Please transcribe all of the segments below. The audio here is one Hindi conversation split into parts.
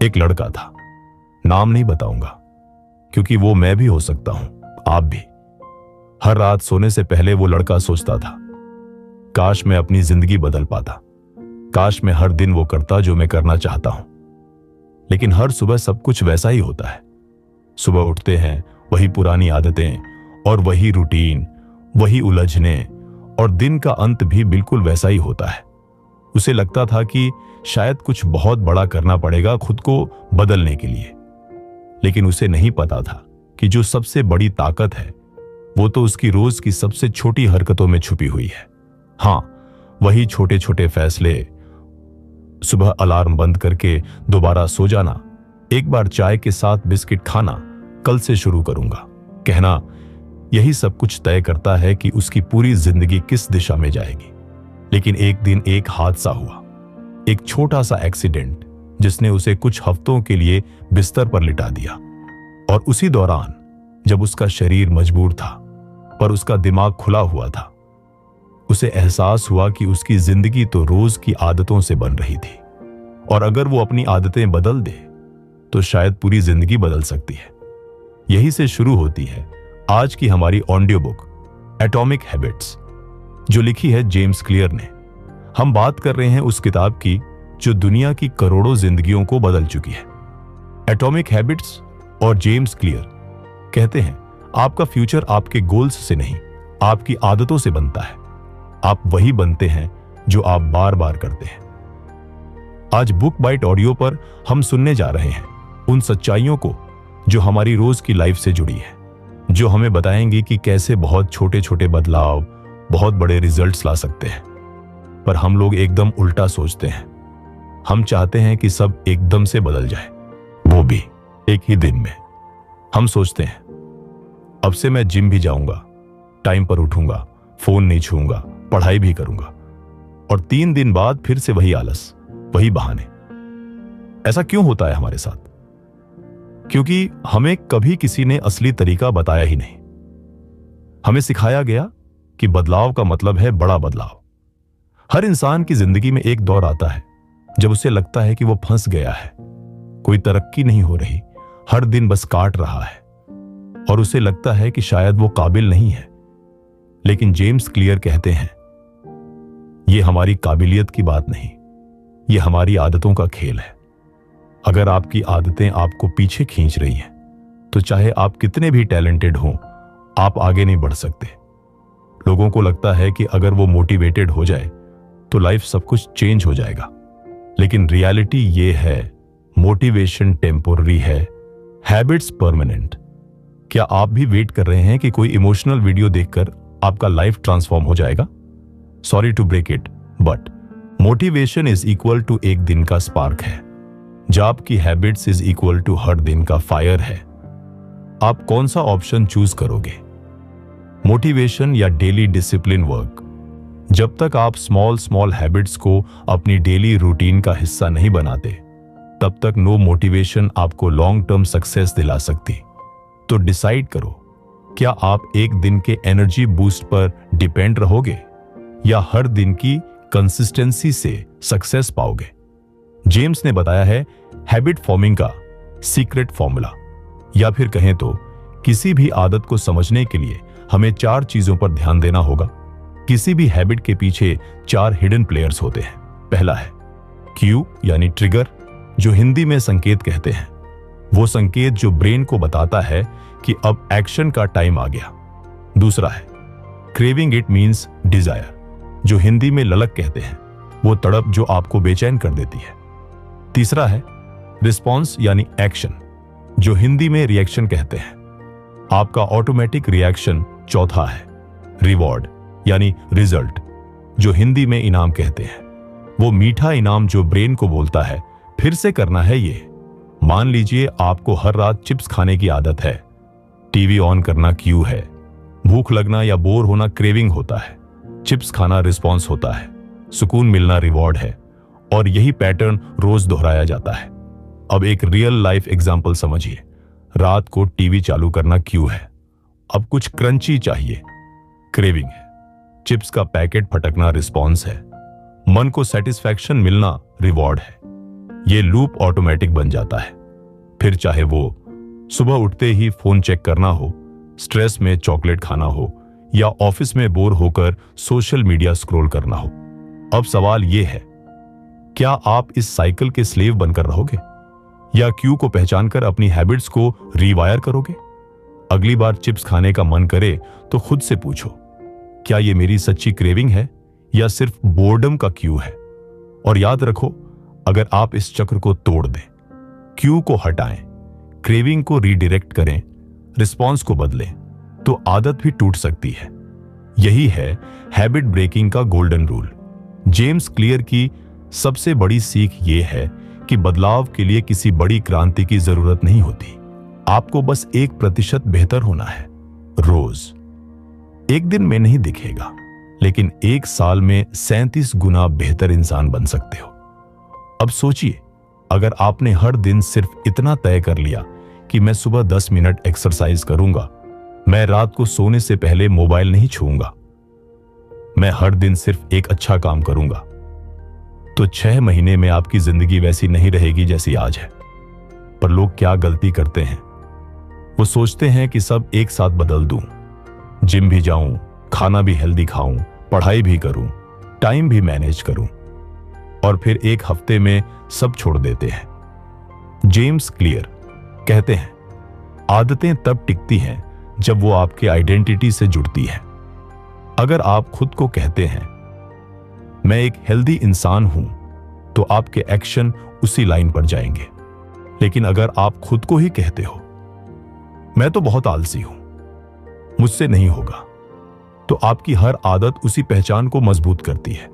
एक लड़का था, नाम नहीं बताऊंगा क्योंकि वो मैं भी हो सकता हूं, आप भी। हर रात सोने से पहले वो लड़का सोचता था, काश मैं अपनी जिंदगी बदल पाता, काश मैं हर दिन वो करता जो मैं करना चाहता हूं। लेकिन हर सुबह सब कुछ वैसा ही होता है। सुबह उठते हैं, वही पुरानी आदतें और वही रूटीन, वही उलझने, और दिन का अंत भी बिल्कुल वैसा ही होता है। उसे लगता था कि शायद कुछ बहुत बड़ा करना पड़ेगा खुद को बदलने के लिए, लेकिन उसे नहीं पता था कि जो सबसे बड़ी ताकत है वो तो उसकी रोज की सबसे छोटी हरकतों में छुपी हुई है। हां, वही छोटे छोटे फैसले, सुबह अलार्म बंद करके दोबारा सो जाना, एक बार चाय के साथ बिस्किट खाना, कल से शुरू करूंगा कहना, यही सब कुछ तय करता है कि उसकी पूरी जिंदगी किस दिशा में जाएगी। लेकिन एक दिन एक हादसा हुआ, एक छोटा सा एक्सीडेंट जिसने उसे कुछ हफ्तों के लिए बिस्तर पर लिटा दिया। और उसी दौरान जब उसका शरीर मजबूर था पर उसका दिमाग खुला हुआ था, उसे एहसास हुआ कि उसकी जिंदगी तो रोज की आदतों से बन रही थी, और अगर वो अपनी आदतें बदल दे तो शायद पूरी जिंदगी बदल सकती है। यही से शुरू होती है आज की हमारी ऑडियो बुक एटॉमिक हैबिट्स, जो लिखी है जेम्स क्लियर ने। हम बात कर रहे हैं उस किताब की जो दुनिया की करोड़ों जिंदगियों को बदल चुकी है। एटॉमिक हैबिट्स और जेम्स क्लियर कहते हैं, आपका फ्यूचर आपके गोल्स से नहीं, आपकी आदतों से बनता है। आप वही बनते हैं जो आप बार बार करते हैं। आज बुक बाइट ऑडियो पर हम सुनने जा रहे हैं उन सच्चाइयों को जो हमारी रोज की लाइफ से जुड़ी है, जो हमें बताएंगी कि कैसे बहुत छोटे छोटे बदलाव बहुत बड़े रिजल्ट्स ला सकते हैं। पर हम लोग एकदम उल्टा सोचते हैं। हम चाहते हैं कि सब एकदम से बदल जाए, वो भी एक ही दिन में। हम सोचते हैं, अब से मैं जिम भी जाऊंगा, टाइम पर उठूंगा, फोन नहीं छूंगा, पढ़ाई भी करूंगा, और 3 दिन बाद फिर से वही आलस, वही बहाने। ऐसा क्यों होता है हमारे साथ? क्योंकि हमें कभी किसी ने असली तरीका बताया ही नहीं। हमें सिखाया गया कि बदलाव का मतलब है बड़ा बदलाव। हर इंसान की जिंदगी में एक दौर आता है जब उसे लगता है कि वो फंस गया है, कोई तरक्की नहीं हो रही, हर दिन बस काट रहा है, और उसे लगता है कि शायद वो काबिल नहीं है। लेकिन जेम्स क्लियर कहते हैं, यह हमारी काबिलियत की बात नहीं, यह हमारी आदतों का खेल है। अगर आपकी आदतें आपको पीछे खींच रही हैं, तो चाहे आप कितने भी टैलेंटेड हों, आप आगे नहीं बढ़ सकते। लोगों को लगता है कि अगर वो मोटिवेटेड हो जाए तो लाइफ सब कुछ चेंज हो जाएगा, लेकिन रियलिटी ये है, मोटिवेशन टेम्पोररी है, हैबिट्स परमानेंट। क्या आप भी वेट कर रहे हैं कि कोई इमोशनल वीडियो देखकर आपका लाइफ ट्रांसफॉर्म हो जाएगा? Sorry to break it, but motivation is equal to एक दिन का स्पार्क है, जब आपकी हैबिट्स इज इक्वल टू हर दिन का फायर है। आप कौन सा ऑप्शन चूज करोगे, मोटिवेशन या डेली डिसिप्लिन वर्क? जब तक आप स्मॉल हैबिट्स को अपनी डेली रूटीन का हिस्सा नहीं बनाते, तब तक नो मोटिवेशन आपको लॉन्ग टर्म सक्सेस दिला सकती। तो डिसाइड करो, क्या आप एक दिन के एनर्जी बूस्ट पर डिपेंड रहोगे या हर दिन की कंसिस्टेंसी से सक्सेस पाओगे? जेम्स ने बताया है हैबिट फॉर्मिंग का सीक्रेट फॉर्मूला, या फिर कहें तो किसी भी आदत को समझने के लिए हमें 4 चीजों पर ध्यान देना होगा। किसी भी हैबिट के पीछे 4 हिडन प्लेयर्स होते हैं। पहला है क्यू यानी ट्रिगर, जो हिंदी में संकेत कहते हैं। वो संकेत जो ब्रेन को बताता है कि अब एक्शन का टाइम आ गया। दूसरा है क्रेविंग, इट मींस डिजायर, जो हिंदी में ललक कहते हैं, वो तड़प जो आपको बेचैन कर देती है। तीसरा है रिस्पॉन्स यानी एक्शन, जो हिंदी में रिएक्शन कहते हैं, आपका ऑटोमेटिक रिएक्शन। चौथा है रिवॉर्ड यानी रिजल्ट, जो हिंदी में इनाम कहते हैं, वो मीठा इनाम जो ब्रेन को बोलता है फिर से करना है ये। मान लीजिए आपको हर रात चिप्स खाने की आदत है, टीवी ऑन करना क्यू है, भूख लगना या बोर होना क्रेविंग होता है, चिप्स खाना रिस्पॉन्स होता है, सुकून मिलना रिवॉर्ड है, और यही पैटर्न रोज दोहराया जाता है। अब एक रियल लाइफ एग्जाम्पल समझिए। रात को टीवी चालू करना क्यू है, अब कुछ क्रंची चाहिए, क्रेविंग है, चिप्स का पैकेट फटकना रिस्पॉन्स है, मन को सेटिस्फैक्शन मिलना रिवॉर्ड है। ये लूप ऑटोमेटिक बन जाता है। फिर चाहे वो सुबह उठते ही फोन चेक करना हो, स्ट्रेस में चॉकलेट खाना हो, या ऑफिस में बोर होकर सोशल मीडिया स्क्रॉल करना हो। अब सवाल यह है, क्या आप इस साइकिल के स्लेव बनकर रहोगे या क्यू को पहचानकर अपनी हैबिट्स को रीवायर करोगे? अगली बार चिप्स खाने का मन करे तो खुद से पूछो, क्या यह मेरी सच्ची क्रेविंग है या सिर्फ बोर्डम का क्यू है? और याद रखो, अगर आप इस चक्र को तोड़ दें, क्यू को हटाएं, क्रेविंग को रीडायरेक्ट करें, रिस्पॉन्स को बदलें, तो आदत भी टूट सकती है। यही है हैबिट ब्रेकिंग का गोल्डन रूल। जेम्स क्लियर की सबसे बड़ी सीख यह है कि बदलाव के लिए किसी बड़ी क्रांति की जरूरत नहीं होती। आपको बस 1% बेहतर होना है रोज। एक दिन में नहीं दिखेगा, लेकिन 1 साल में 37 गुना बेहतर इंसान बन सकते हो। अब सोचिए, अगर आपने हर दिन सिर्फ इतना तय कर लिया कि मैं सुबह 10 मिनट एक्सरसाइज करूंगा, मैं रात को सोने से पहले मोबाइल नहीं छूऊंगा, मैं हर दिन सिर्फ एक अच्छा काम करूंगा, तो 6 महीने में आपकी जिंदगी वैसी नहीं रहेगी जैसी आज है। पर लोग क्या गलती करते हैं? वो सोचते हैं कि सब एक साथ बदल दूं, जिम भी जाऊं, खाना भी हेल्दी खाऊं, पढ़ाई भी करूं, टाइम भी मैनेज करूं, और फिर 1 हफ्ते में सब छोड़ देते हैं। जेम्स क्लियर कहते हैं, आदतें तब टिकती हैं जब वो आपके आइडेंटिटी से जुड़ती है। अगर आप खुद को कहते हैं, मैं एक हेल्दी इंसान हूं, तो आपके एक्शन उसी लाइन पर जाएंगे। लेकिन अगर आप खुद को ही कहते हो, मैं तो बहुत आलसी हूं, मुझसे नहीं होगा, तो आपकी हर आदत उसी पहचान को मजबूत करती है।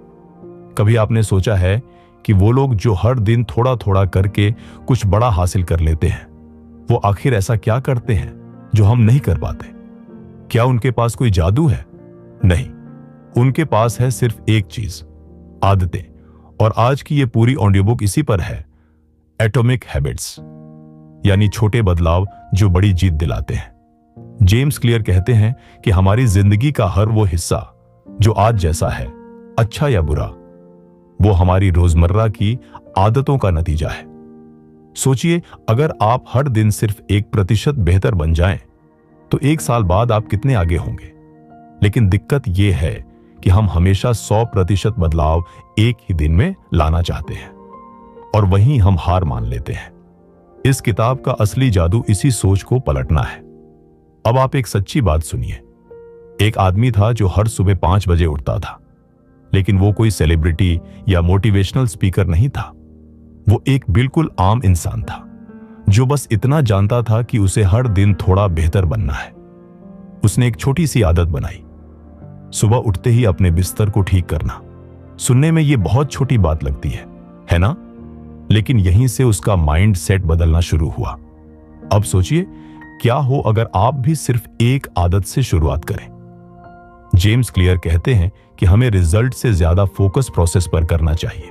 कभी आपने सोचा है कि वो लोग जो हर दिन थोड़ा थोड़ा करके कुछ बड़ा हासिल कर लेते हैं, वो आखिर ऐसा क्या करते हैं जो हम नहीं कर पाते? क्या उनके पास कोई जादू है? नहीं, उनके पास है सिर्फ एक चीज, आदतें। और आज की ये पूरी ऑडियो बुक इसी पर है, एटॉमिक हैबिट्स, यानी छोटे बदलाव जो बड़ी जीत दिलाते हैं। जेम्स क्लियर कहते हैं कि हमारी जिंदगी का हर वो हिस्सा जो आज जैसा है, अच्छा या बुरा, वो हमारी रोजमर्रा की आदतों का नतीजा है। सोचिए, अगर आप हर दिन सिर्फ 1% बेहतर बन जाएं, तो 1 साल बाद आप कितने आगे होंगे। लेकिन दिक्कत यह है कि हम हमेशा 100% बदलाव एक ही दिन में लाना चाहते हैं, और वहीं हम हार मान लेते हैं। इस किताब का असली जादू इसी सोच को पलटना है। अब आप एक सच्ची बात सुनिए। एक आदमी था जो हर सुबह 5 बजे उठता था, लेकिन वो कोई सेलिब्रिटी या मोटिवेशनल स्पीकर नहीं था। वो एक बिल्कुल आम इंसान था, जो बस इतना जानता था कि उसे हर दिन थोड़ा बेहतर बनना है। उसने एक छोटी सी आदत बनाई, सुबह उठते ही अपने बिस्तर को ठीक करना। सुनने में ये बहुत छोटी बात लगती है ना? लेकिन यहीं से उसका माइंड सेट बदलना शुरू हुआ। अब सोचिए, क्या हो अगर आप भी सिर्फ एक आदत से शुरुआत करें। जेम्स क्लियर कहते हैं कि हमें रिजल्ट से ज्यादा फोकस प्रोसेस पर करना चाहिए।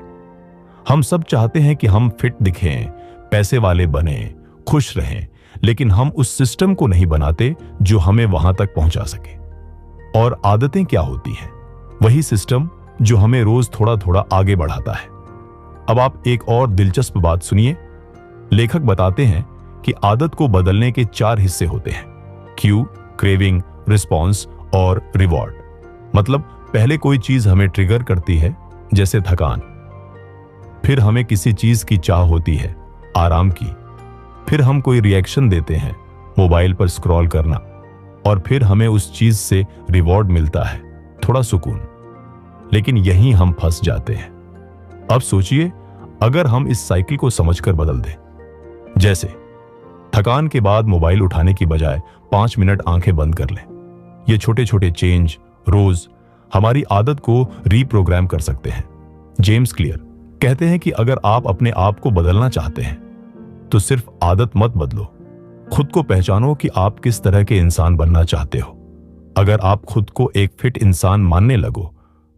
हम सब चाहते हैं कि हम फिट दिखें, पैसे वाले बने, खुश रहें, लेकिन हम उस सिस्टम को नहीं बनाते जो हमें वहां तक पहुंचा सके। और आदतें क्या होती हैं? वही सिस्टम जो हमें रोज थोड़ा थोड़ा आगे बढ़ाता है। अब आप एक और दिलचस्प बात सुनिए। लेखक बताते हैं कि आदत को बदलने के 4 हिस्से होते हैं, क्यू, क्रेविंग, रिस्पॉन्स और रिवॉर्ड। मतलब पहले कोई चीज हमें ट्रिगर करती है, जैसे थकान, फिर हमें किसी चीज की चाह होती है, आराम की, फिर हम कोई रिएक्शन देते हैं, मोबाइल पर स्क्रॉल करना, और फिर हमें उस चीज से रिवॉर्ड मिलता है, थोड़ा सुकून। लेकिन यहीं हम फंस जाते हैं। अब सोचिए, अगर हम इस साइकिल को समझकर बदल दें, जैसे थकान के बाद मोबाइल उठाने की बजाय 5 मिनट आंखें बंद कर लें। ये छोटे छोटे चेंज रोज हमारी आदत को रीप्रोग्राम कर सकते हैं। जेम्स क्लियर कहते हैं कि अगर आप अपने आप को बदलना चाहते हैं, तो सिर्फ आदत मत बदलो, खुद को पहचानो कि आप किस तरह के इंसान बनना चाहते हो। अगर आप खुद को एक फिट इंसान मानने लगो,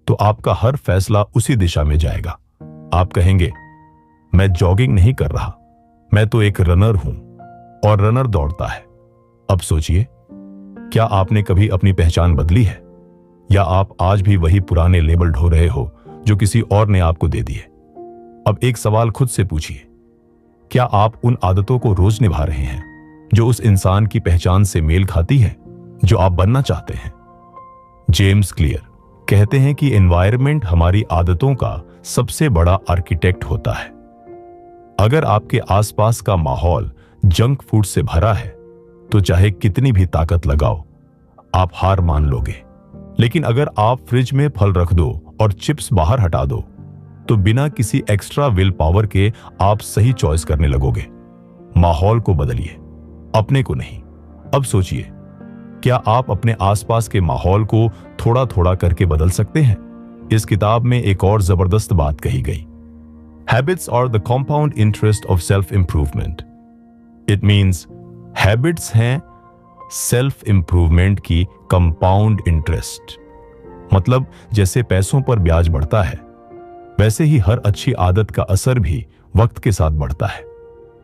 तो आपका हर फैसला उसी दिशा में जाएगा। आप कहेंगे, मैं जॉगिंग नहीं कर रहा, मैं तो एक रनर हूं, और रनर दौड़ता है। अब सोचिए, क्या आपने कभी अपनी पहचान बदली है, या आप आज भी वही पुराने लेबल ढो रहे हो जो किसी और ने आपको दे दिए? अब एक सवाल खुद से पूछिए, क्या आप उन आदतों को रोज निभा रहे हैं जो उस इंसान की पहचान से मेल खाती है जो आप बनना चाहते हैं? जेम्स क्लियर कहते हैं कि एनवायरनमेंट हमारी आदतों का सबसे बड़ा आर्किटेक्ट होता है। अगर आपके आसपास का माहौल जंक फूड से भरा है तो चाहे कितनी भी ताकत लगाओ, आप हार मान लोगे। लेकिन अगर आप फ्रिज में फल रख दो और चिप्स बाहर हटा दो तो बिना किसी एक्स्ट्रा विल पावर के आप सही चॉइस करने लगोगे। माहौल को बदलिए, अपने को नहीं। अब सोचिए, क्या आप अपने आसपास के माहौल को थोड़ा थोड़ा करके बदल सकते हैं? इस किताब में एक और जबरदस्त बात कही गई, habits are the compound interest of self improvement. It means habits हैं सेल्फ इंप्रूवमेंट की कंपाउंड इंटरेस्ट। मतलब जैसे पैसों पर ब्याज बढ़ता है, वैसे ही हर अच्छी आदत का असर भी वक्त के साथ बढ़ता है।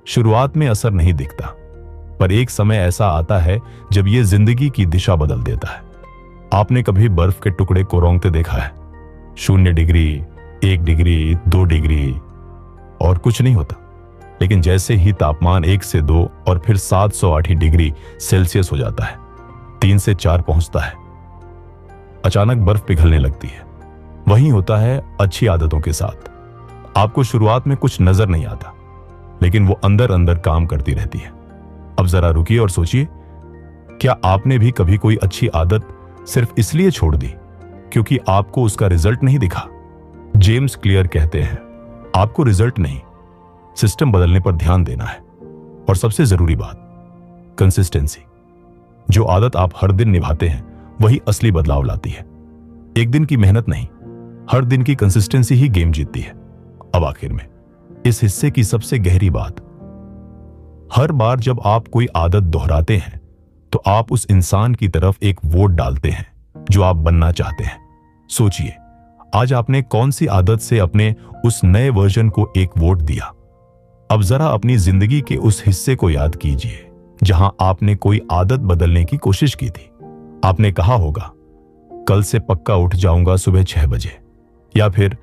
शुरुआत में असर नहीं दिखता, पर एक समय ऐसा आता है जब यह जिंदगी की दिशा बदल देता है। आपने कभी बर्फ के टुकड़े को रौंदते देखा है? 0 डिग्री, 1 डिग्री, 2 डिग्री और कुछ नहीं होता। लेकिन जैसे ही तापमान 1 से 2 और फिर 708 डिग्री सेल्सियस हो जाता है, 3 से 4 पहुंचता है, अचानक बर्फ पिघलने लगती है। वही होता है अच्छी आदतों के साथ। आपको शुरुआत में कुछ नजर नहीं आता, लेकिन वो अंदर अंदर काम करती रहती है। अब जरा रुकिए और सोचिए, क्या आपने भी कभी कोई अच्छी आदत सिर्फ इसलिए छोड़ दी क्योंकि आपको उसका रिजल्ट नहीं दिखा? जेम्स क्लियर कहते हैं, आपको रिजल्ट नहीं, सिस्टम बदलने पर ध्यान देना है। और सबसे जरूरी बात, कंसिस्टेंसी। जो आदत आप हर दिन निभाते हैं वही असली बदलाव लाती है। एक दिन की मेहनत नहीं, हर दिन की कंसिस्टेंसी ही गेम जीतती है। अब आखिर में इस हिस्से की सबसे गहरी बात, हर बार जब आप कोई आदत दोहराते हैं तो आप उस इंसान की तरफ एक वोट डालते हैं जो आप बनना चाहते हैं। सोचिए, आज आपने कौन सी आदत से अपने उस नए वर्जन को एक वोट दिया? अब जरा अपनी जिंदगी के उस हिस्से को याद कीजिए जहां आपने कोई आदत बदलने की कोशिश की थी। आपने कहा होगा, कल से पक्का उठ जाऊंगा सुबह 6 बजे, या फिर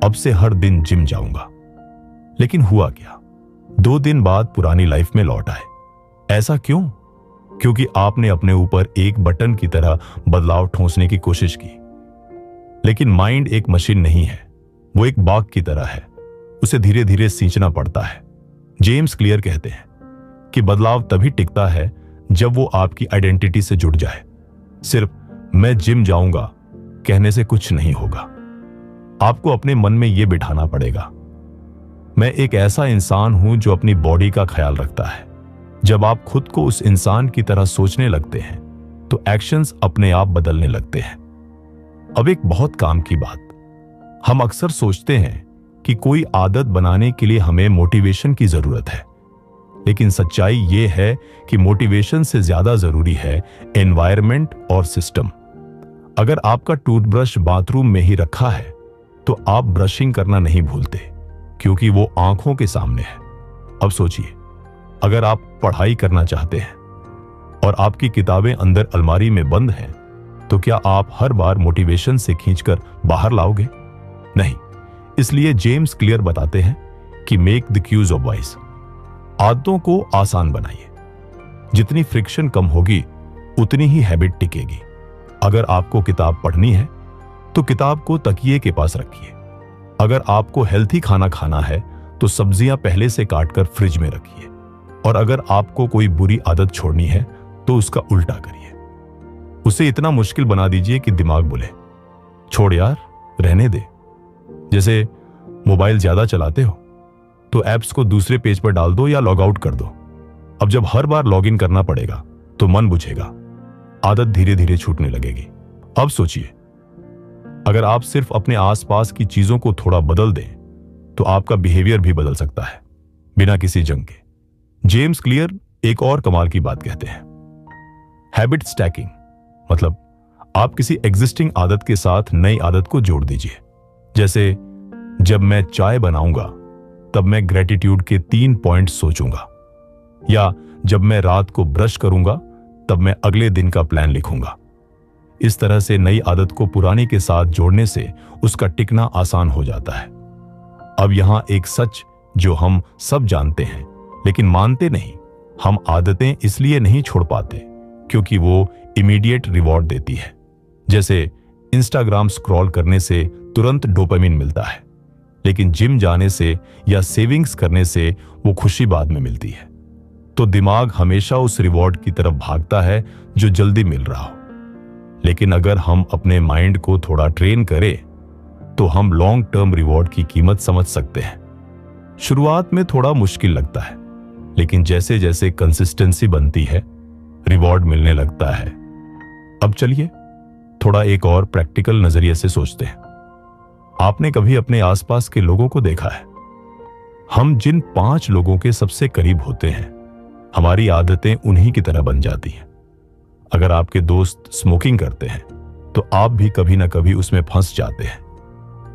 अब से हर दिन जिम जाऊंगा। लेकिन हुआ क्या? 2 दिन बाद पुरानी लाइफ में लौट आए। ऐसा क्यों? क्योंकि आपने अपने ऊपर एक बटन की तरह बदलाव ठोंसने की कोशिश की। लेकिन माइंड एक मशीन नहीं है, वो एक बाग की तरह है, उसे धीरे धीरे सींचना पड़ता है। जेम्स क्लियर कहते हैं कि बदलाव तभी टिकता है जब वो आपकी आइडेंटिटी से जुड़ जाए। सिर्फ मैं जिम जाऊंगा कहने से कुछ नहीं होगा। आपको अपने मन में यह बिठाना पड़ेगा, मैं एक ऐसा इंसान हूं जो अपनी बॉडी का ख्याल रखता है। जब आप खुद को उस इंसान की तरह सोचने लगते हैं तो एक्शंस अपने आप बदलने लगते हैं। अब एक बहुत काम की बात, हम अक्सर सोचते हैं कि कोई आदत बनाने के लिए हमें मोटिवेशन की जरूरत है, लेकिन सच्चाई यह है कि मोटिवेशन से ज्यादा जरूरी है एनवायरनमेंट और सिस्टम। अगर आपका टूथब्रश बाथरूम में ही रखा है तो आप ब्रशिंग करना नहीं भूलते, क्योंकि वो आंखों के सामने है। अब सोचिए, अगर आप पढ़ाई करना चाहते हैं और आपकी किताबें अंदर अलमारी में बंद हैं, तो क्या आप हर बार मोटिवेशन से खींचकर बाहर लाओगे? नहीं। इसलिए जेम्स क्लियर बताते हैं कि make the cues of vice. आदतों को आसान बनाइए। जितनी फ्रिक्शन कम होगी उतनी ही हैबिट टिकेगी। अगर आपको किताब पढ़नी है तो किताब को तकिए के पास रखिए। अगर आपको हेल्थी खाना खाना है तो सब्जियां पहले से काटकर फ्रिज में रखिए। और अगर आपको कोई बुरी आदत छोड़नी है तो उसका उल्टा करिए। उसे इतना मुश्किल बना दीजिए कि दिमाग बोले, छोड़ यार, रहने दे। जैसे मोबाइल ज्यादा चलाते हो तो ऐप्स को दूसरे पेज पर डाल दो या लॉग आउट कर दो। अब जब हर बार लॉग इन करना पड़ेगा तो मन बुझेगा, आदत धीरे धीरे छूटने लगेगी। अब सोचिए, अगर आप सिर्फ अपने आसपास की चीजों को थोड़ा बदल दें तो आपका बिहेवियर भी बदल सकता है, बिना किसी जंग के। जेम्स क्लियर एक और कमाल की बात कहते हैं, हैबिट स्टैकिंग। मतलब आप किसी एग्जिस्टिंग आदत के साथ नई आदत को जोड़ दीजिए। जैसे जब मैं चाय बनाऊंगा तब मैं ग्रेटिट्यूड के 3 पॉइंट सोचूंगा, या जब मैं रात को ब्रश करूंगा तब मैं अगले दिन का प्लान लिखूंगा। इस तरह से नई आदत को पुरानी के साथ जोड़ने से उसका टिकना आसान हो जाता है। अब यहां एक सच जो हम सब जानते हैं लेकिन मानते नहीं। हम आदतें इसलिए नहीं छोड़ पाते क्योंकि वो इमीडिएट रिवॉर्ड देती है। जैसे इंस्टाग्राम स्क्रॉल करने से तुरंत डोपामिन मिलता है, लेकिन जिम जाने से या सेविंग्स करने से वो खुशी बाद में मिलती है। तो दिमाग हमेशा उस रिवॉर्ड की तरफ भागता है जो जल्दी मिल रहा हो। लेकिन अगर हम अपने माइंड को थोड़ा ट्रेन करें तो हम लॉन्ग टर्म रिवॉर्ड की कीमत समझ सकते हैं। शुरुआत में थोड़ा मुश्किल लगता है, लेकिन जैसे जैसे कंसिस्टेंसी बनती है रिवॉर्ड मिलने लगता है। अब चलिए थोड़ा एक और प्रैक्टिकल नजरिए से सोचते हैं। आपने कभी अपने आसपास के लोगों को देखा है? हम जिन 5 लोगों के सबसे करीब होते हैं, हमारी आदतें उन्हीं की तरह बन जाती हैं। अगर आपके दोस्त स्मोकिंग करते हैं तो आप भी कभी ना कभी उसमें फंस जाते हैं।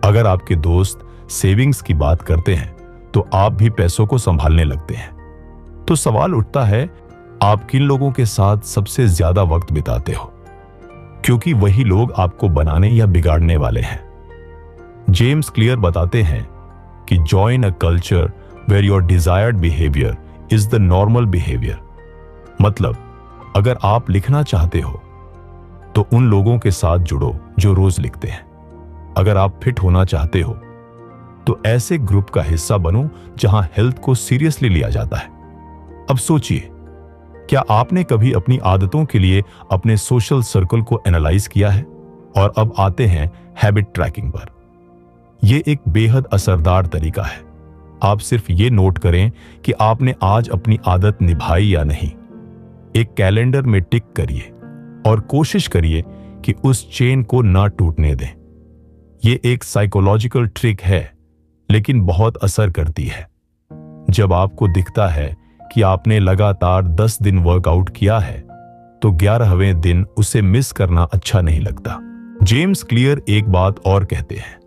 अगर आपके दोस्त सेविंग्स की बात करते हैं तो आप भी पैसों को संभालने लगते हैं। तो सवाल उठता है, आप किन लोगों के साथ सबसे ज्यादा वक्त बिताते हो? क्योंकि वही लोग आपको बनाने या बिगाड़ने वाले हैं। जेम्स क्लियर बताते हैं कि join a culture where your desired behaviour is the normal behaviour. मतलब अगर आप लिखना चाहते हो तो उन लोगों के साथ जुड़ो जो रोज लिखते हैं। अगर आप फिट होना चाहते हो तो ऐसे ग्रुप का हिस्सा बनो जहां हेल्थ को सीरियसली लिया जाता है। अब सोचिए, क्या आपने कभी अपनी आदतों के लिए अपने सोशल सर्कल को एनालाइज किया है? और अब आते हैं हैबिट ट्रैकिंग पर। यह एक बेहद असरदार तरीका है। आप सिर्फ ये नोट करें कि आपने आज अपनी आदत निभाई या नहीं। एक कैलेंडर में टिक करिए और कोशिश करिए कि उस चेन को ना टूटने दें। यह एक साइकोलॉजिकल ट्रिक है, लेकिन बहुत असर करती है। जब आपको दिखता है कि आपने लगातार 10 दिन वर्कआउट किया है तो 11वें दिन उसे मिस करना अच्छा नहीं लगता। जेम्स क्लियर एक बात और कहते हैं,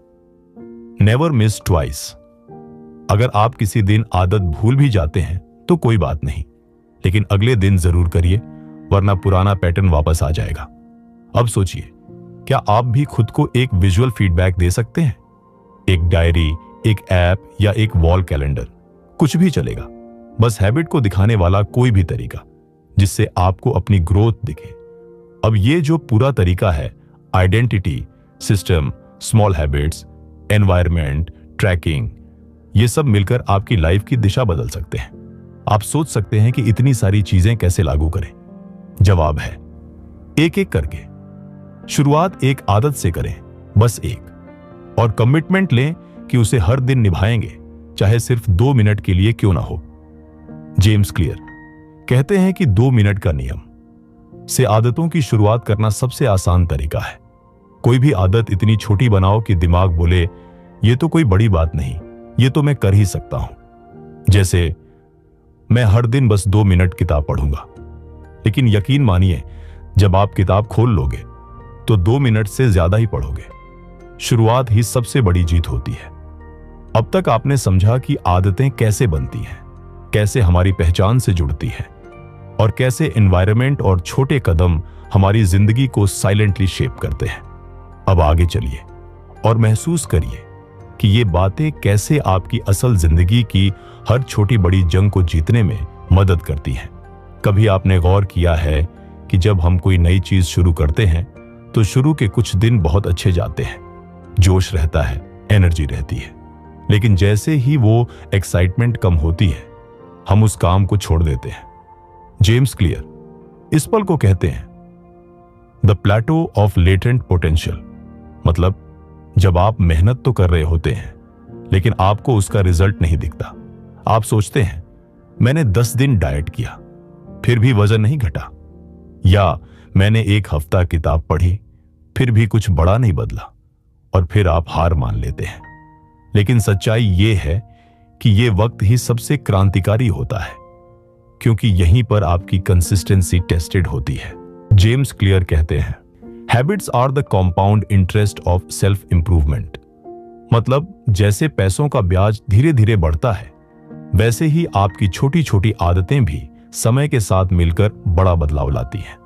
नेवर मिस ट्वाइस। अगर आप किसी दिन आदत भूल भी जाते हैं तो कोई बात नहीं, लेकिन अगले दिन जरूर करिए, वरना पुराना पैटर्न वापस आ जाएगा। अब सोचिए, क्या आप भी खुद को एक विजुअल फीडबैक दे सकते हैं? एक डायरी, एक ऐप या एक वॉल कैलेंडर, कुछ भी चलेगा। बस हैबिट को दिखाने वाला कोई भी तरीका जिससे आपको अपनी ग्रोथ दिखे। अब ये जो पूरा तरीका है, identity, system, small habits, environment, tracking, ये सब मिलकर आपकी लाइफ की दिशा बदल सकते हैं। आप सोच सकते हैं कि इतनी सारी चीजें कैसे लागू करें? जवाब है, एक एक करके। शुरुआत एक आदत से करें, बस एक, और कमिटमेंट लें कि उसे हर दिन निभाएंगे, चाहे सिर्फ 2 मिनट के लिए क्यों ना हो। जेम्स क्लियर कहते हैं कि 2 मिनट का नियम से आदतों की शुरुआत करना सबसे आसान तरीका है। कोई भी आदत इतनी छोटी बनाओ कि दिमाग बोले, ये तो कोई बड़ी बात नहीं, ये तो मैं कर ही सकता हूं। जैसे, मैं हर दिन बस 2 मिनट किताब पढ़ूंगा। लेकिन यकीन मानिए, जब आप किताब खोल लोगे तो 2 मिनट से ज्यादा ही पढ़ोगे। शुरुआत ही सबसे बड़ी जीत होती है। अब तक आपने समझा कि आदतें कैसे बनती हैं, कैसे हमारी पहचान से जुड़ती है, और कैसे एनवायरनमेंट और छोटे कदम हमारी जिंदगी को साइलेंटली शेप करते हैं। अब आगे चलिए और महसूस करिए कि ये बातें कैसे आपकी असल जिंदगी की हर छोटी बड़ी जंग को जीतने में मदद करती हैं। कभी आपने गौर किया है कि जब हम कोई नई चीज शुरू करते हैं तो शुरू के कुछ दिन बहुत अच्छे जाते हैं, जोश रहता है, एनर्जी रहती है, लेकिन जैसे ही वो एक्साइटमेंट कम होती है हम उस काम को छोड़ देते हैं। जेम्स क्लियर इस पल को कहते हैं the plateau of latent potential. मतलब जब आप मेहनत तो कर रहे होते हैं लेकिन आपको उसका रिजल्ट नहीं दिखता। आप सोचते हैं, मैंने 10 दिन डाइट किया फिर भी वजन नहीं घटा, या मैंने 1 हफ्ता किताब पढ़ी फिर भी कुछ बड़ा नहीं बदला, और फिर आप हार मान लेते हैं। लेकिन सच्चाई यह है कि यह वक्त ही सबसे क्रांतिकारी होता है, क्योंकि यहीं पर आपकी कंसिस्टेंसी टेस्टेड होती है। जेम्स क्लियर कहते हैं, habits are the compound interest of self improvement. मतलब जैसे पैसों का ब्याज धीरे धीरे बढ़ता है, वैसे ही आपकी छोटी छोटी आदतें भी समय के साथ मिलकर बड़ा बदलाव लाती हैं।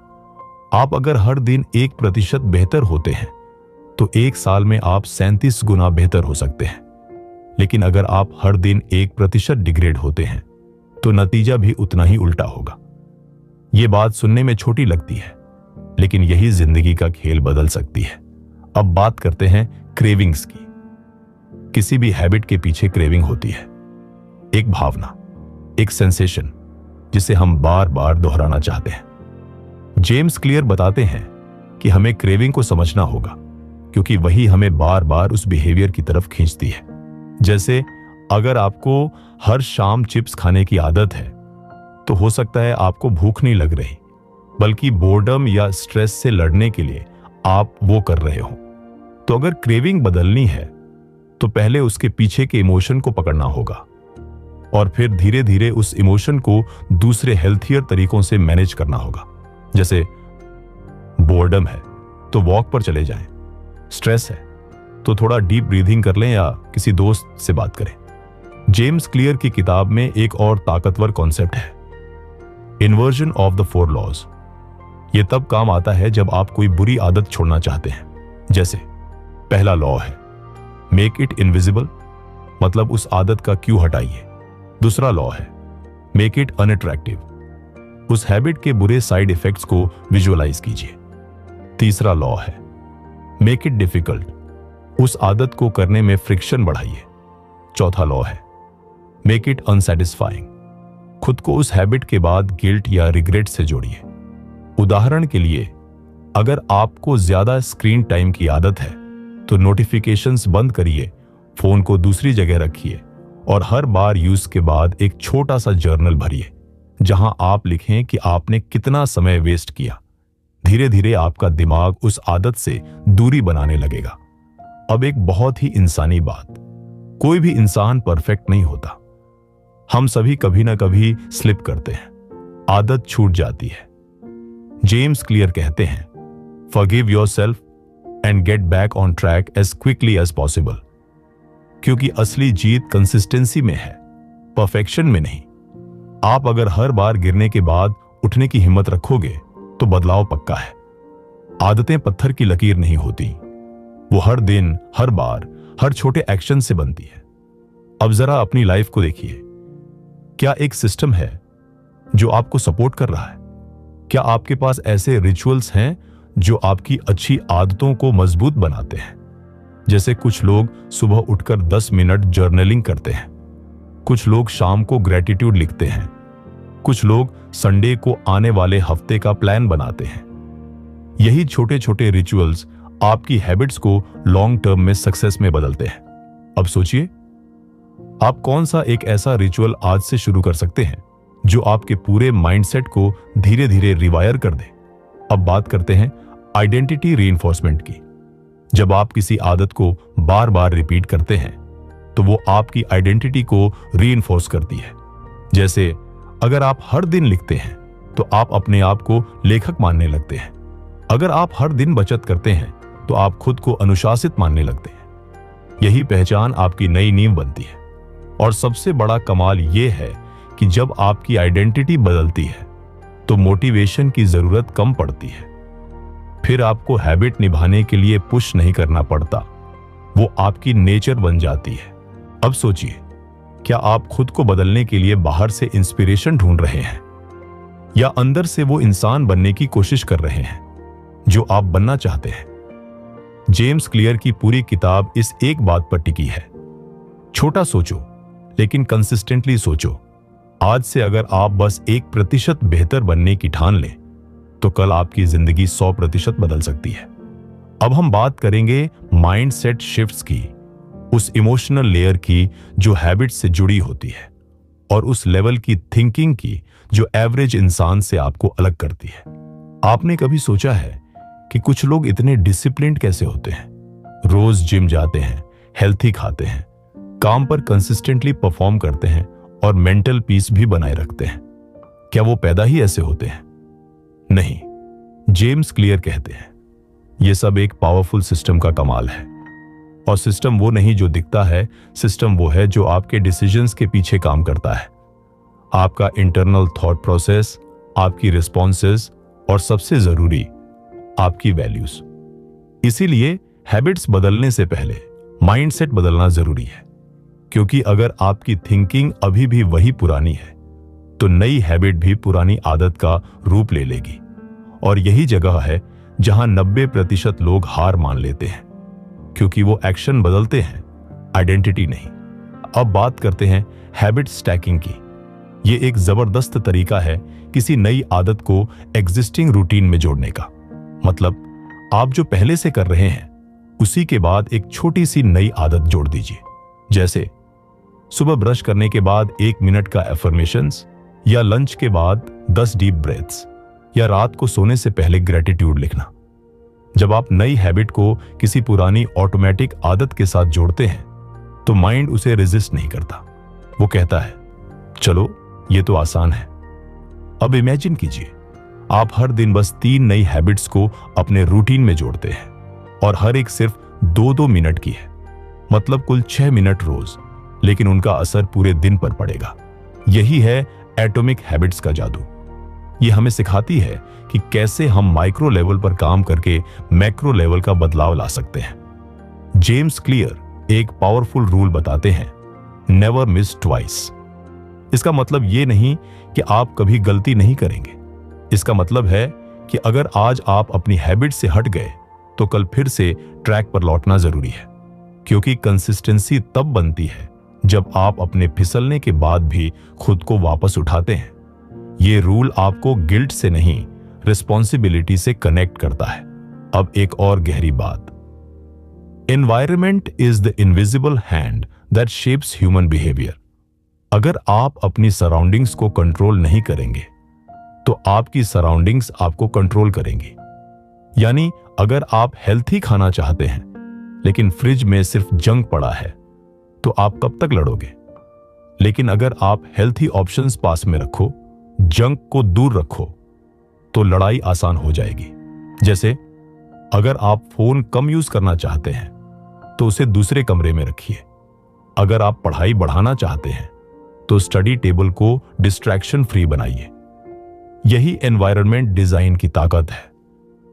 आप अगर हर दिन 1% बेहतर होते हैं तो 1 साल में आप 37 गुना बेहतर हो सकते हैं। लेकिन अगर आप हर दिन 1% डिग्रेड होते हैं तो नतीजा भी उतना ही उल्टा होगा। यह बात सुनने में छोटी लगती है, लेकिन यही जिंदगी का खेल बदल सकती है। अब बात करते हैं क्रेविंग्स की। किसी भी हैबिट के पीछे क्रेविंग होती है, एक भावना, एक सेंसेशन जिसे हम बार बार दोहराना चाहते हैं। जेम्स क्लियर बताते हैं कि हमें क्रेविंग को समझना होगा, क्योंकि वही हमें बार बार उस बिहेवियर की तरफ खींचती है। जैसे अगर आपको हर शाम चिप्स खाने की आदत है, तो हो सकता है आपको भूख नहीं लग रही, बल्कि बोर्डम या स्ट्रेस से लड़ने के लिए आप वो कर रहे हो। तो अगर क्रेविंग बदलनी है तो पहले उसके पीछे के इमोशन को पकड़ना होगा, और फिर धीरे धीरे उस इमोशन को दूसरे हेल्थियर तरीकों से मैनेज करना होगा। जैसे बोर्डम है तो वॉक पर चले जाएं, स्ट्रेस है तो थोड़ा डीप ब्रीथिंग कर लें या किसी दोस्त से बात करें। जेम्स क्लियर की किताब में एक और ताकतवर कॉन्सेप्ट है, इन्वर्जन ऑफ द 4 लॉज। यह तब काम आता है जब आप कोई बुरी आदत छोड़ना चाहते हैं। जैसे पहला लॉ है मेक इट इनविजिबल, मतलब उस आदत का क्यों हटाइए। दूसरा लॉ है मेक इट अनअट्रैक्टिव, उस हैबिट के बुरे साइड इफेक्ट्स को विजुअलाइज कीजिए। तीसरा लॉ है मेक इट डिफिकल्ट, उस आदत को करने में फ्रिक्शन बढ़ाइए। चौथा लॉ है मेक इट अनसैटिस्फाइंग, खुद को उस हैबिट के बाद गिल्ट या रिग्रेट से जोड़िए। उदाहरण के लिए, अगर आपको ज्यादा स्क्रीन टाइम की आदत है तो नोटिफिकेशंस बंद करिए, फोन को दूसरी जगह रखिए और हर बार यूज के बाद एक छोटा सा जर्नल भरिए जहां आप लिखें कि आपने कितना समय वेस्ट किया। धीरे धीरे आपका दिमाग उस आदत से दूरी बनाने लगेगा। अब एक बहुत ही इंसानी बात, कोई भी इंसान परफेक्ट नहीं होता। हम सभी कभी ना कभी स्लिप करते हैं, आदत छूट जाती है। जेम्स क्लियर कहते हैं forgive yourself and get back on track as quickly as possible, क्योंकि असली जीत कंसिस्टेंसी में है, परफेक्शन में नहीं। आप अगर हर बार गिरने के बाद उठने की हिम्मत रखोगे तो बदलाव पक्का है। आदतें पत्थर की लकीर नहीं होती, वो हर दिन, हर बार, हर छोटे एक्शन से बनती है। अब जरा अपनी लाइफ को देखिए, क्या एक सिस्टम है जो आपको सपोर्ट कर रहा है? क्या आपके पास ऐसे रिचुअल्स हैं जो आपकी अच्छी आदतों को मजबूत बनाते हैं? जैसे कुछ लोग सुबह उठकर 10 मिनट जर्नलिंग करते हैं, कुछ लोग शाम को ग्रेटिट्यूड लिखते हैं, कुछ लोग संडे को आने वाले हफ्ते का प्लान बनाते हैं। यही छोटे छोटे रिचुअल्स आपकी हैबिट्स को लॉन्ग टर्म में सक्सेस में बदलते हैं। अब सोचिए, आप कौन सा एक ऐसा रिचुअल आज से शुरू कर सकते हैं जो आपके पूरे माइंडसेट को धीरे धीरे रिवायर कर दे। अब बात करते हैं आइडेंटिटी रीइंफोर्समेंट की। जब आप किसी आदत को बार बार रिपीट करते हैं तो वो आपकी आइडेंटिटी को रीइंफोर्स करती है। जैसे अगर आप हर दिन लिखते हैं तो आप अपने आप को लेखक मानने लगते हैं। अगर आप हर दिन बचत करते हैं तो आप खुद को अनुशासित मानने लगते हैं। यही पहचान आपकी नई नींव बनती है। और सबसे बड़ा कमाल यह है कि जब आपकी आइडेंटिटी बदलती है तो मोटिवेशन की जरूरत कम पड़ती है। फिर आपको हैबिट निभाने के लिए पुश नहीं करना पड़ता, वो आपकी नेचर बन जाती है। अब सोचिए, क्या आप खुद को बदलने के लिए बाहर से इंस्पिरेशन ढूंढ रहे हैं या अंदर से वो इंसान बनने की कोशिश कर रहे हैं जो आप बनना चाहते हैं? जेम्स क्लियर की पूरी किताब इस एक बात पर टिकी है, छोटा सोचो लेकिन कंसिस्टेंटली सोचो। आज से अगर आप बस 1% बेहतर बनने की ठान लें तो कल आपकी जिंदगी 100% बदल सकती है। अब हम बात करेंगे माइंडसेट शिफ्ट्स की, उस इमोशनल लेयर की जो हैबिट से जुड़ी होती है, और उस लेवल की थिंकिंग की जो एवरेज इंसान से आपको अलग करती है। आपने कभी सोचा है कि कुछ लोग इतने डिसिप्लिन्ड कैसे होते हैं? रोज जिम जाते हैं, हेल्थी खाते हैं, काम पर कंसिस्टेंटली परफॉर्म करते हैं और मेंटल पीस भी बनाए रखते हैं। क्या वो पैदा ही ऐसे होते हैं? नहीं। जेम्स क्लियर कहते हैं यह सब एक पावरफुल सिस्टम का कमाल है। और सिस्टम वो नहीं जो दिखता है, सिस्टम वो है जो आपके डिसीजंस के पीछे काम करता है। आपका इंटरनल थॉट प्रोसेस, आपकी रिस्पॉन्सेस और सबसे जरूरी आपकी वैल्यूज। इसीलिए हैबिट्स बदलने से पहले माइंडसेट बदलना जरूरी है। क्योंकि अगर आपकी थिंकिंग अभी भी वही पुरानी है तो नई हैबिट भी पुरानी आदत का रूप ले लेगी। और यही जगह है जहां 90% लोग हार मान लेते हैं, क्योंकि वो एक्शन बदलते हैं, आइडेंटिटी नहीं। अब बात करते हैं हैबिट स्टैकिंग की। ये एक जबरदस्त तरीका है किसी नई आदत को एग्जिस्टिंग रूटीन में जोड़ने का। मतलब आप जो पहले से कर रहे हैं उसी के बाद एक छोटी सी नई आदत जोड़ दीजिए। जैसे सुबह ब्रश करने के बाद 1 मिनट का एफर्मेशंस, या लंच के बाद 10 डीप ब्रेथ्स, या रात को सोने से पहले ग्रेटिट्यूड लिखना। जब आप नई हैबिट को किसी पुरानी ऑटोमेटिक आदत के साथ जोड़ते हैं तो माइंड उसे रेजिस्ट नहीं करता। वो कहता है चलो ये तो आसान है। अब इमेजिन कीजिए आप हर दिन बस 3 नई हैबिट्स को अपने रूटीन में जोड़ते हैं और हर एक सिर्फ 2-2 मिनट की है। मतलब कुल 6 मिनट रोज, लेकिन उनका असर पूरे दिन पर पड़ेगा। यही है एटॉमिक हैबिट्स का जादू। ये हमें सिखाती है कि कैसे हम माइक्रो लेवल पर काम करके मैक्रो लेवल का बदलाव ला सकते हैं। जेम्स क्लियर एक पावरफुल रूल बताते हैं, नेवर मिस ट्वाइस। इसका मतलब ये नहीं कि आप कभी गलती नहीं करेंगे। इसका मतलब है कि अगर आज आप अपनी हैबिट से हट गए तो कल फिर से ट्रैक पर लौटना जरूरी है, क्योंकि कंसिस्टेंसी तब बनती है जब आप अपने फिसलने के बाद भी खुद को वापस उठाते हैं। ये रूल आपको गिल्ट से नहीं, रिस्पॉन्सिबिलिटी से कनेक्ट करता है। अब एक और गहरी बात, environment is the invisible hand that shapes human behaviour. अगर आप अपनी सराउंडिंग्स को कंट्रोल नहीं करेंगे तो आपकी सराउंडिंग्स आपको कंट्रोल करेंगी। यानी अगर आप हेल्थी खाना चाहते हैं लेकिन फ्रिज में सिर्फ जंक पड़ा है तो आप कब तक लड़ोगे? लेकिन अगर आप हेल्थी ऑप्शंस पास में रखो, जंक को दूर रखो, तो लड़ाई आसान हो जाएगी। जैसे अगर आप फोन कम यूज करना चाहते हैं तो उसे दूसरे कमरे में रखिए। अगर आप पढ़ाई बढ़ाना चाहते हैं तो स्टडी टेबल को डिस्ट्रैक्शन फ्री बनाइए। यही एनवायरनमेंट डिजाइन की ताकत है,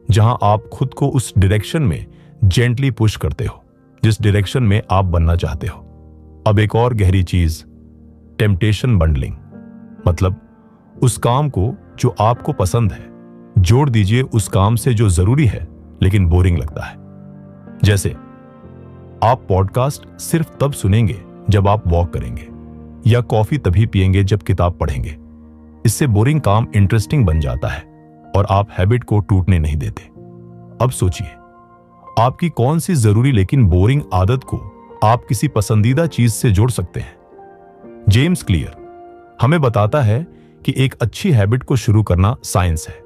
जहां आप खुद को उस डायरेक्शन में जेंटली पुश करते हो जिस डायरेक्शन में आप बनना चाहते हो। अब एक और गहरी चीज, टेम्पटेशन बंडलिंग। मतलब उस काम को जो आपको पसंद है जोड़ दीजिए उस काम से जो जरूरी है लेकिन बोरिंग लगता है। जैसे आप पॉडकास्ट सिर्फ तब सुनेंगे जब आप वॉक करेंगे, या कॉफी तभी पिएंगे जब किताब पढ़ेंगे। इससे बोरिंग काम इंटरेस्टिंग बन जाता है और आप हैबिट को टूटने नहीं देते। अब सोचिए आपकी कौन सी जरूरी लेकिन बोरिंग आदत को आप किसी पसंदीदा चीज से जोड़ सकते हैं। जेम्स क्लियर हमें बताता है कि एक अच्छी हैबिट को शुरू करना साइंस है,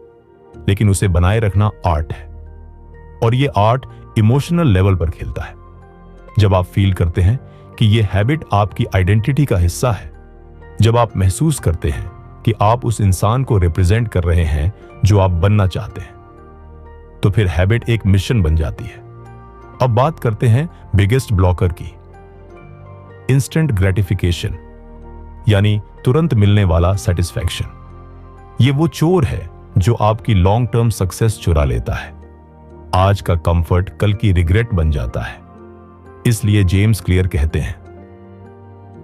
लेकिन उसे बनाए रखना आर्ट है। और ये आर्ट इमोशनल लेवल पर खेलता है। जब आप फील करते हैं कि ये हैबिट आपकी आइडेंटिटी का हिस्सा है, जब आप महसूस करते हैं कि आप उस इंसान को रिप्रेजेंट कर रहे हैं जो आप बनना चाहते हैं, तो फिर हैबिट एक मिशन बन जाती है। अब बात करते हैं बिगेस्ट ब्लॉकर की, इंस्टेंट ग्रेटिफिकेशन, यानी तुरंत मिलने वाला सेटिस्फैक्शन। ये वो चोर है जो आपकी लॉन्ग टर्म सक्सेस चुरा लेता है। आज का कंफर्ट कल की रिग्रेट बन जाता है। इसलिए जेम्स क्लियर कहते हैं,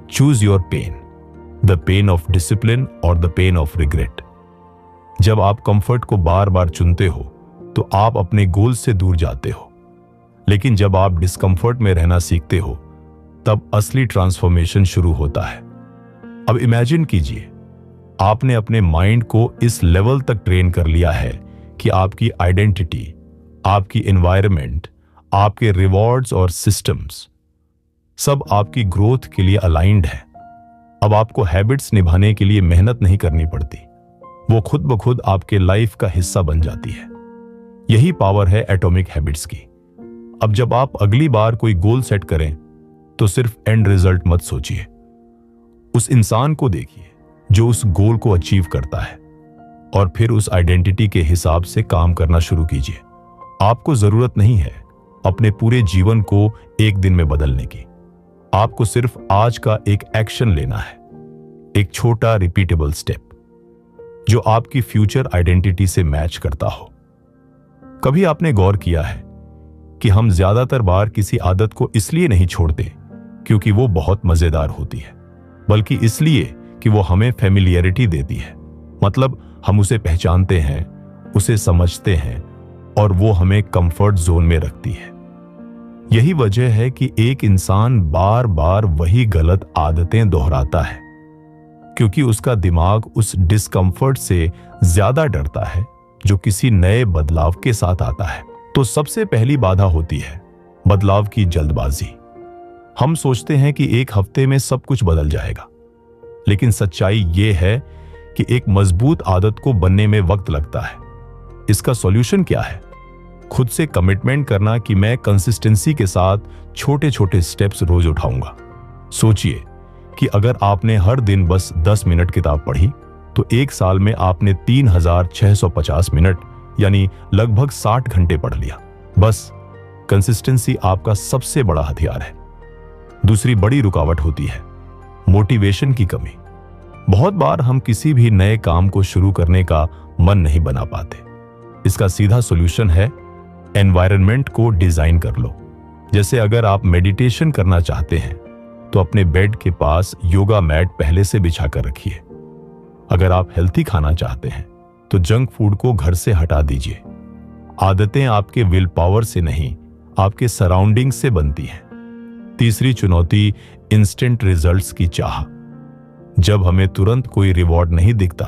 choose your pain, the pain of discipline और द पेन ऑफ रिग्रेट। जब आप कंफर्ट को बार बार चुनते हो तो आप अपने गोल से दूर जाते हो, लेकिन जब आप डिस्कंफर्ट में रहना सीखते हो तब असली ट्रांसफॉर्मेशन शुरू होता है। अब इमेजिन कीजिए आपने अपने माइंड को इस लेवल तक ट्रेन कर लिया है कि आपकी आइडेंटिटी, आपकी एनवायरनमेंट, आपके रिवॉर्ड्स और सिस्टम्स सब आपकी ग्रोथ के लिए अलाइंड है। अब आपको हैबिट्स निभाने के लिए मेहनत नहीं करनी पड़ती, वो खुद ब खुद आपके लाइफ का हिस्सा बन जाती है। यही पावर है एटॉमिक हैबिट्स की। अब जब आप अगली बार कोई गोल सेट करें तो सिर्फ एंड रिजल्ट मत सोचिए, उस इंसान को देखिए जो उस गोल को अचीव करता है और फिर उस आइडेंटिटी के हिसाब से काम करना शुरू कीजिए। आपको जरूरत नहीं है अपने पूरे जीवन को एक दिन में बदलने की। आपको सिर्फ आज का एक एक्शन लेना है, एक छोटा रिपीटेबल स्टेप जो आपकी फ्यूचर आइडेंटिटी से मैच करता हो। कभी आपने गौर किया है कि हम ज्यादातर बार किसी आदत को इसलिए नहीं छोड़ते क्योंकि वो बहुत मजेदार होती है, बल्कि इसलिए कि वो हमें फेमिलियरिटी देती है। मतलब हम उसे पहचानते हैं, उसे समझते हैं और वो हमें कंफर्ट जोन में रखती है। यही वजह है कि एक इंसान बार बार वही गलत आदतें दोहराता है, क्योंकि उसका दिमाग उस डिस्कंफर्ट से ज्यादा डरता है जो किसी नए बदलाव के साथ आता है। तो सबसे पहली बाधा होती है बदलाव की जल्दबाजी। हम सोचते हैं कि एक हफ्ते में सब कुछ बदल जाएगा, लेकिन सच्चाई यह है कि एक मजबूत आदत को बनने में वक्त लगता है। इसका सॉल्यूशन क्या है? खुद से कमिटमेंट करना कि मैं कंसिस्टेंसी के साथ छोटे छोटे स्टेप्स रोज उठाऊंगा। सोचिए कि अगर आपने हर दिन बस 10 मिनट किताब पढ़ी, तो एक साल में आपने 3650 मिनट यानी लगभग 60 घंटे पढ़ लिया। बस कंसिस्टेंसी आपका सबसे बड़ा हथियार है। दूसरी बड़ी रुकावट होती है मोटिवेशन की कमी। बहुत बार हम किसी भी नए काम को शुरू करने का मन नहीं बना पाते। इसका सीधा सॉल्यूशन है एनवायरनमेंट को डिजाइन कर लो। जैसे अगर आप मेडिटेशन करना चाहते हैं तो अपने बेड के पास योगा मैट पहले से बिछा कर रखिए। अगर आप हेल्थी खाना चाहते हैं तो जंक फूड को घर से हटा दीजिए। आदतें आपके विल पावर से नहीं, आपके सराउंडिंग से बनती हैं। तीसरी चुनौती इंस्टेंट रिजल्ट्स की चाह। जब हमें तुरंत कोई रिवॉर्ड नहीं दिखता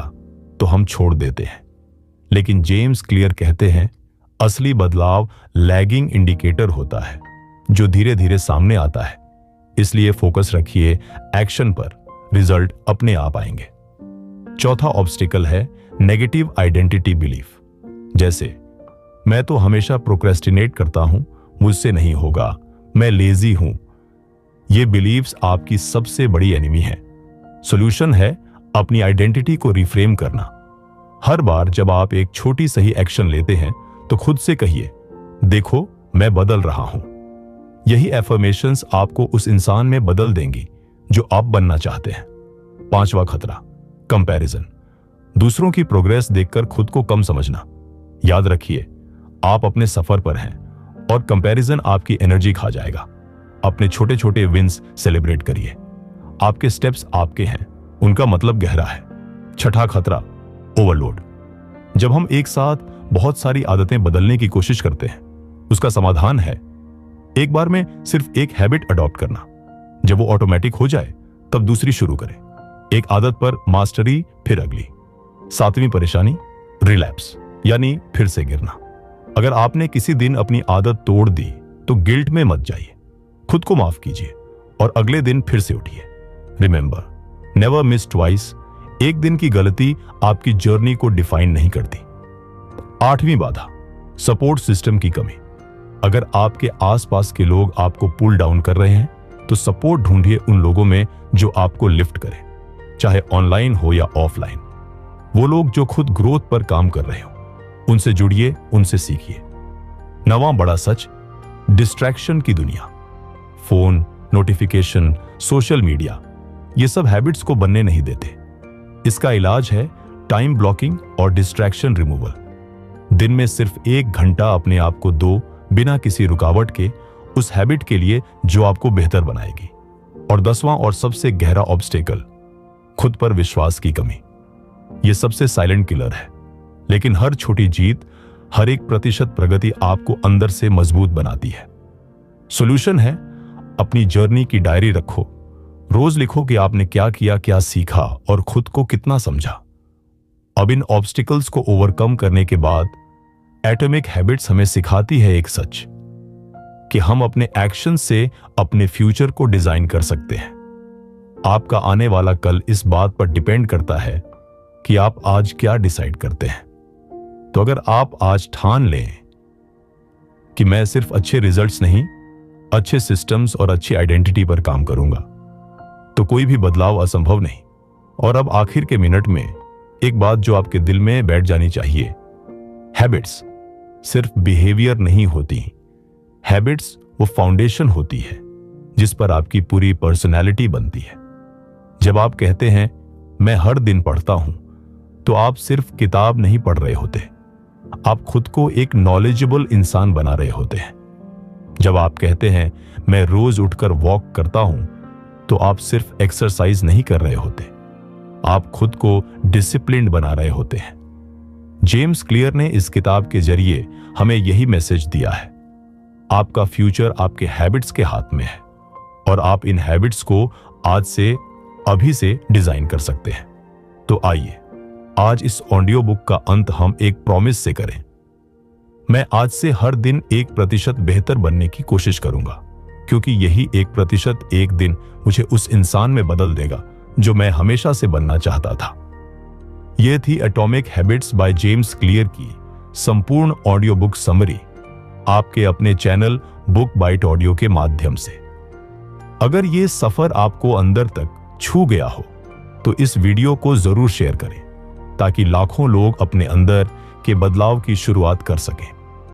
तो हम छोड़ देते हैं, लेकिन जेम्स क्लियर कहते हैं असली बदलाव लैगिंग इंडिकेटर होता है जो धीरे धीरे सामने आता है। इसलिए फोकस रखिए एक्शन पर, रिजल्ट अपने आप आएंगे। चौथा ऑब्स्टिकल है नेगेटिव आइडेंटिटी बिलीफ। जैसे मैं तो हमेशा प्रोक्रेस्टिनेट करता हूं, मुझसे नहीं होगा, मैं लेजी हूं। ये बिलीव्स आपकी सबसे बड़ी एनिमी है। सॉल्यूशन है अपनी आइडेंटिटी को रिफ्रेम करना। हर बार जब आप एक छोटी सही एक्शन लेते हैं तो खुद से कहिए, देखो मैं बदल रहा हूं। यही एफर्मेशंस आपको उस इंसान में बदल देंगी जो आप बनना चाहते हैं। पांचवा खतरा कंपैरिजन। दूसरों की प्रोग्रेस देखकर खुद को कम समझना। याद रखिए आप अपने सफर पर हैं और कंपैरिजन आपकी एनर्जी खा जाएगा। अपने छोटे छोटे विंस सेलिब्रेट करिए। आपके स्टेप्स आपके हैं, उनका मतलब गहरा है। छठा खतरा ओवरलोड। जब हम एक साथ बहुत सारी आदतें बदलने की कोशिश करते हैं, उसका समाधान है एक बार में सिर्फ एक हैबिट अडॉप्ट करना। जब वो ऑटोमेटिक हो जाए तब दूसरी शुरू करें। एक आदत पर मास्टरी, फिर अगली। सातवीं परेशानी रिलैप्स यानी फिर से गिरना। अगर आपने किसी दिन अपनी आदत तोड़ दी तो गिल्ट में मत जाइए, खुद को माफ कीजिए और अगले दिन फिर से उठिए। Remember, never miss twice. एक दिन की गलती आपकी जर्नी को डिफाइन नहीं करती। आठवीं बाधा सपोर्ट सिस्टम की कमी। अगर आपके आसपास के लोग आपको पुल डाउन कर रहे हैं तो सपोर्ट ढूंढिए उन लोगों में जो आपको लिफ्ट करें, चाहे ऑनलाइन हो या ऑफलाइन। वो लोग जो खुद ग्रोथ पर काम कर रहे हो, उनसे जुड़िए, उनसे सीखिए। नवां बड़ा सच डिस्ट्रैक्शन की दुनिया। फोन, नोटिफिकेशन, सोशल मीडिया, ये सब हैबिट्स को बनने नहीं देते। इसका इलाज है टाइम ब्लॉकिंग और डिस्ट्रैक्शन रिमूवल। दिन में सिर्फ 1 घंटा अपने आप को दो, बिना किसी रुकावट के, उस हैबिट के लिए जो आपको बेहतर बनाएगी। और 10वां और सबसे गहरा ऑब्स्टेकल खुद पर विश्वास की कमी। यह सबसे साइलेंट किलर है, लेकिन हर छोटी जीत, हर 1% प्रगति आपको अंदर से मजबूत बनाती है। सॉल्यूशन है अपनी जर्नी की डायरी रखो। रोज लिखो कि आपने क्या किया, क्या सीखा और खुद को कितना समझा। अब इन ऑब्स्टिकल्स को ओवरकम करने के बाद एटॉमिक हैबिट्स हमें सिखाती है एक सच, कि हम अपने एक्शन से अपने फ्यूचर को डिजाइन कर सकते हैं। आपका आने वाला कल इस बात पर डिपेंड करता है कि आप आज क्या डिसाइड करते हैं। तो अगर आप आज ठान लें कि मैं सिर्फ अच्छे रिजल्ट्स नहीं, अच्छे सिस्टम्स और अच्छी आइडेंटिटी पर काम करूंगा, तो कोई भी बदलाव असंभव नहीं। और अब आखिर के मिनट में एक बात जो आपके दिल में बैठ जानी चाहिए, हैबिट्स सिर्फ बिहेवियर नहीं होती। हैबिट्स वो फाउंडेशन होती है जिस पर आपकी पूरी पर्सनैलिटी बनती है। जब आप कहते हैं मैं हर दिन पढ़ता हूं, तो आप सिर्फ किताब नहीं पढ़ रहे होते, आप खुद को एक नॉलेजेबल इंसान बना रहे होते हैं। जब आप कहते हैं मैं रोज उठकर वॉक करता हूं तो आप सिर्फ एक्सरसाइज नहीं कर रहे होते, आप खुद को डिसिप्लिन्ड बना रहे होते हैं। जेम्स क्लियर ने इस किताब के जरिए हमें यही मैसेज दिया है। आपका फ्यूचर आपके हैबिट्स के हाथ में है और आप इन हैबिट्स को आज से, अभी से डिजाइन कर सकते हैं। तो आइए आज इस ऑडियो बुक का अंत हम एक प्रॉमिस से करें। मैं आज से हर दिन 1% बेहतर बनने की कोशिश करूंगा, क्योंकि यही 1% एक दिन मुझे उस इंसान में बदल देगा जो मैं हमेशा से बनना चाहता था। यह थी atomic habits by James clear की संपूर्ण ऑडियो बुक समरी आपके अपने चैनल बुक बाइट ऑडियो के माध्यम से। अगर यह सफर आपको अंदर तक छू गया हो तो इस वीडियो को जरूर शेयर करें ताकि लाखों लोग अपने अंदर के बदलाव की शुरुआत कर सकें।